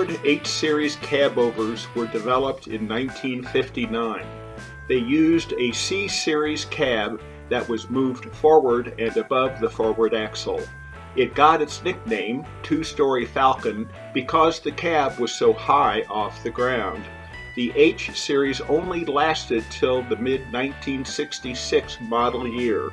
Ford H Series cabovers were developed in 1959. They used a C Series cab that was moved forward and above the forward axle. It got its nickname, Two-Story Falcon, because the cab was so high off the ground. The H Series only lasted till the mid-1966 model year.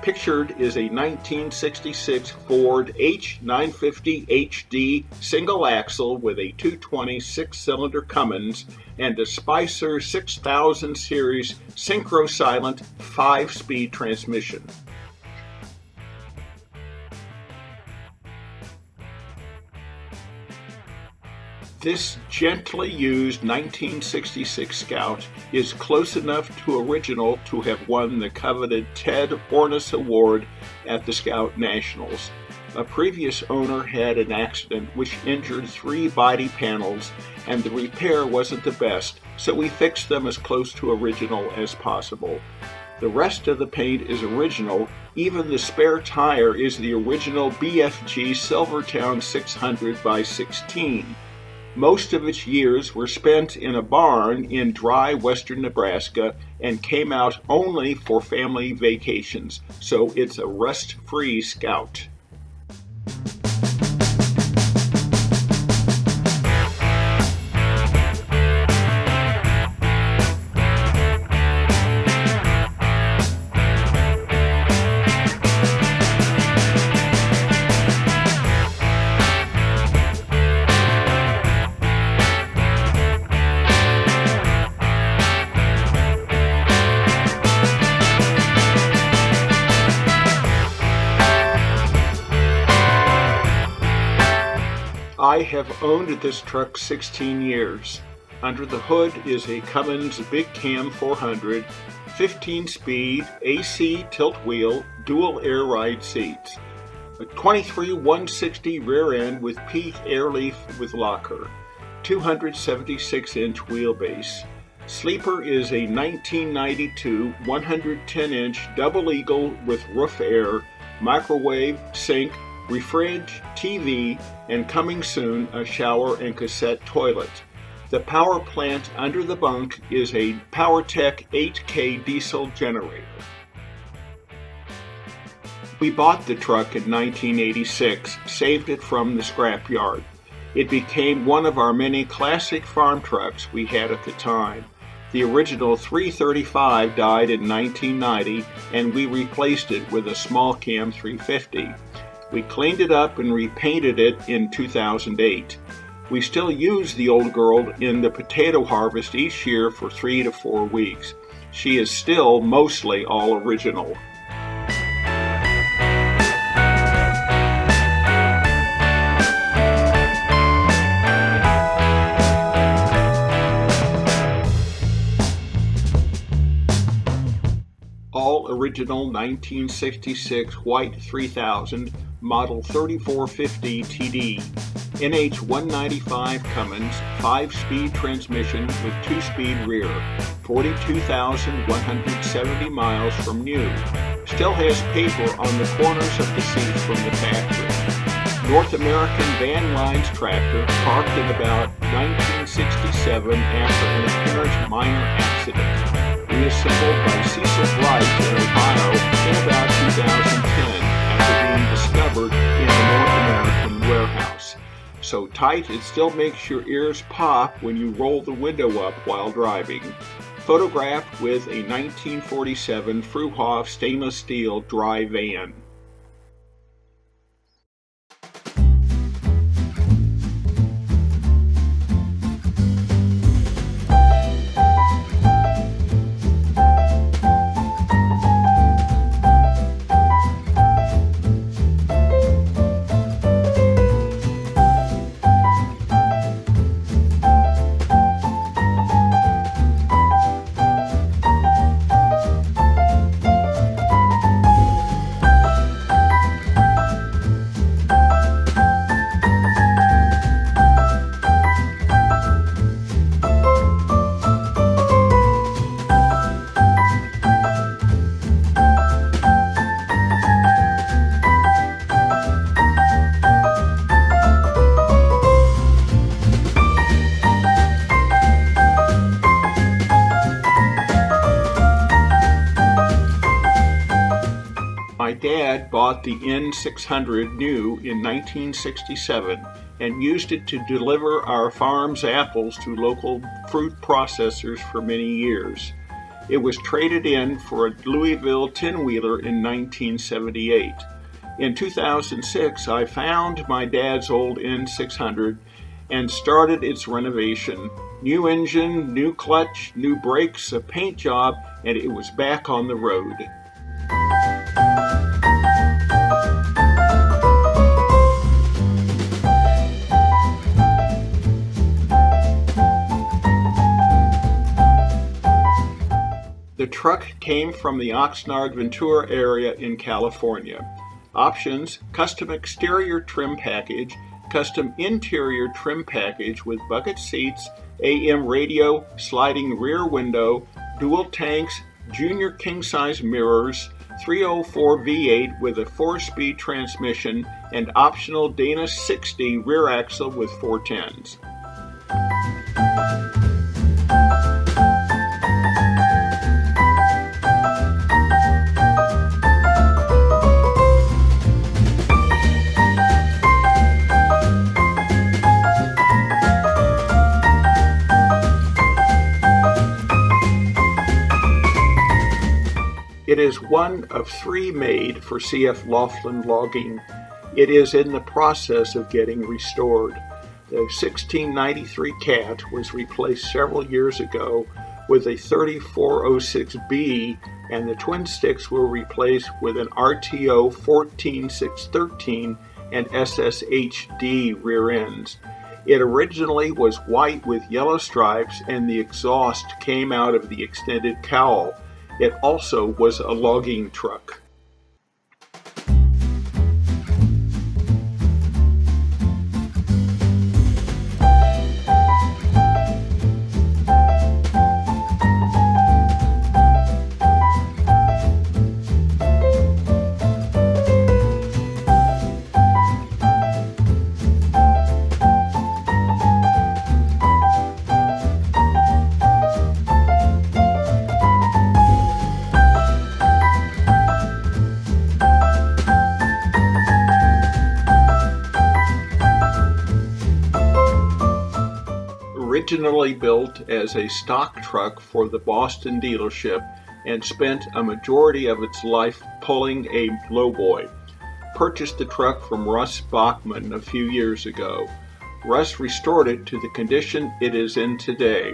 Pictured is a 1966 Ford H950 HD single axle with a 220 six-cylinder Cummins and a Spicer 6000 series synchro-silent 5-speed transmission. This gently used 1966 Scout is close enough to original to have won the coveted Ted Ornis Award at the Scout Nationals. A previous owner had an accident which injured 3 body panels, and the repair wasn't the best, so we fixed them as close to original as possible. The rest of the paint is original. Even the spare tire is the original BFG Silvertown 600 by 16. Most of its years were spent in a barn in dry western Nebraska and came out only for family vacations, so it's a rust-free Scout. I have owned this truck 16 years. Under the hood is a Cummins Big Cam 400, 15-speed, AC tilt wheel, dual air ride seats. A 23 160 rear end with peak air leaf with locker. 276-inch wheelbase. Sleeper is a 1992 110-inch double eagle with roof air, microwave, sink, refrige, TV, and coming soon, a shower and cassette toilet. The power plant under the bunk is a PowerTech 8K diesel generator. We bought the truck in 1986, saved it from the scrapyard. It became one of our many classic farm trucks we had at the time. The original 335 died in 1990, and we replaced it with a small cam 350. We cleaned it up and repainted it in 2008. We still use the old girl in the potato harvest each year for 3 to 4 weeks. She is still mostly all original. All original 1966 white 3000 model 3450 TD, NH195 Cummins, 5-speed transmission with 2-speed rear, 42,170 miles from new. Still has paper on the corners of the seats from the factory. North American Van Lines tractor parked in about 1967 after an apparent minor accident. Reassembled by Cecil Bright in Ohio in about 2010 after being discovered in the North American warehouse. So tight it still makes your ears pop when you roll the window up while driving. Photographed with a 1947 Fruhoff stainless steel dry van. dad bought the N600 new in 1967 and used it to deliver our farm's apples to local fruit processors for many years. It was traded in for a Louisville 10-wheeler in 1978. In 2006, I found my dad's old N600 and started its renovation. New engine, new clutch, new brakes, a paint job, and it was back on the road. The truck came from the Oxnard-Ventura area in California. Options: custom exterior trim package, custom interior trim package with bucket seats, AM radio, sliding rear window, dual tanks, junior king-size mirrors, 304 V8 with a 4-speed transmission, and optional Dana 60 rear axle with 410s. It is one of 3 made for C.F. Laughlin Logging. It is in the process of getting restored. The 1693 Cat was replaced several years ago with a 3406B, and the twin sticks were replaced with an RTO 14613 and SSHD rear ends. It originally was white with yellow stripes, and the exhaust came out of the extended cowl. It also was a logging truck. Originally built as a stock truck for the Boston dealership and spent a majority of its life pulling a lowboy. Purchased the truck from Russ Bachman a few years ago. Russ restored it to the condition it is in today.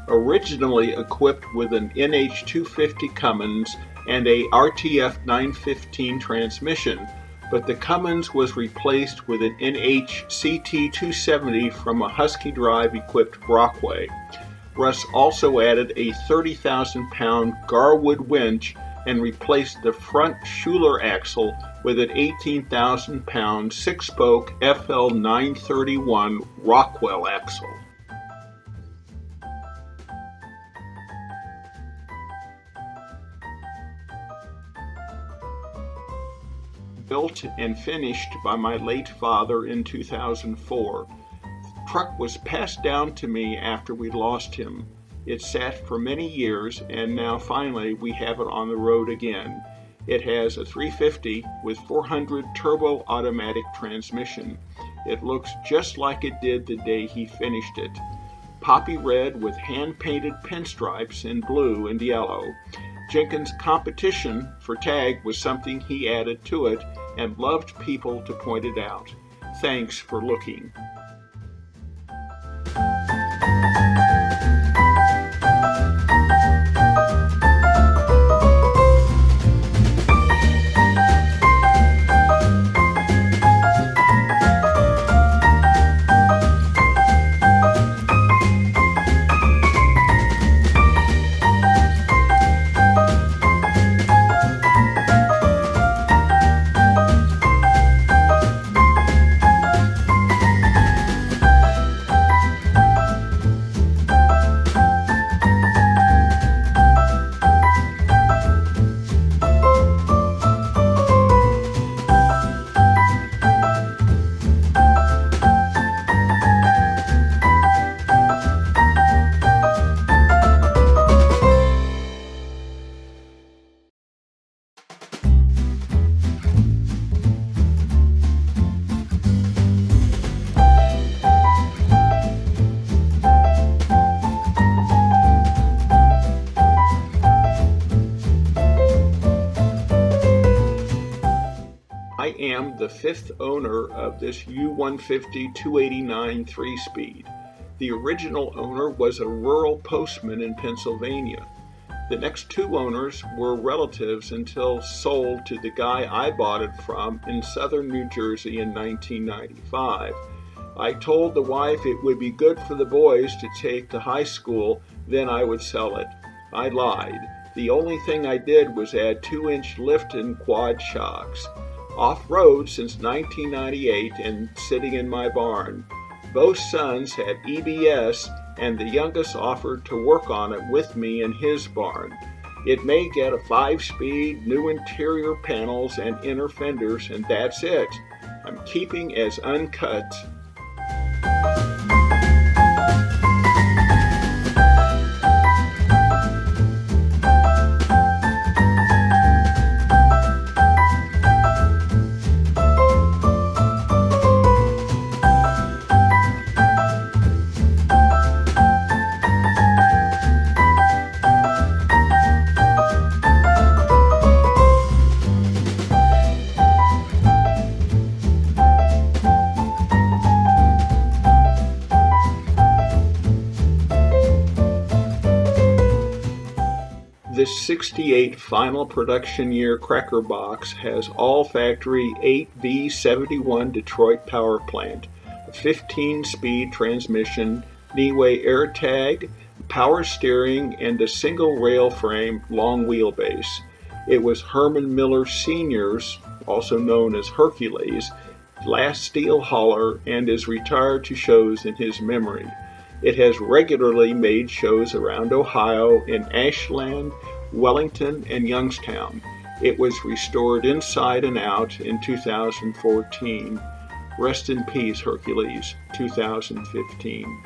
Originally equipped with an NH250 Cummins and a RTF 915 transmission, but the Cummins was replaced with an NH CT270 from a Husky Drive equipped Brockway. Russ also added a 30,000-pound Garwood winch and replaced the front Schuler axle with an 18,000-pound 6-spoke FL 931 Rockwell axle. Built and finished by my late father in 2004. The truck was passed down to me after we lost him. It sat for many years, and now finally we have it on the road again. It has a 350 with 400 turbo automatic transmission. It looks just like it did the day he finished it. Poppy red with hand-painted pinstripes in blue and yellow. Jenkins' competition for tag was something he added to it and loved people to point it out. Thanks for looking. am the fifth owner of this U-150 289 3-speed. The original owner was a rural postman in Pennsylvania. The next two owners were relatives until sold to the guy I bought it from in southern New Jersey in 1995. I told the wife it would be good for the boys to take to high school, then I would sell it. I lied. The only thing I did was add 2-inch lift and quad shocks. Off-road since 1998 and sitting in my barn. Both sons had EBS, and the youngest offered to work on it with me in his barn. It may get a 5-speed, new interior panels and inner fenders, and that's it. I'm keeping as uncut. This 68 final production year Crackerbox has all factory 8V71 Detroit power plant, a 15-speed transmission, knee-way air tag, power steering, and a single rail frame long wheelbase. It was Herman Miller Sr.'s, also known as Hercules, last steel hauler and is retired to shows in his memory. It has regularly made shows around Ohio in Ashland, Wellington, and Youngstown. It was restored inside and out in 2014. Rest in peace, Hercules, 2015.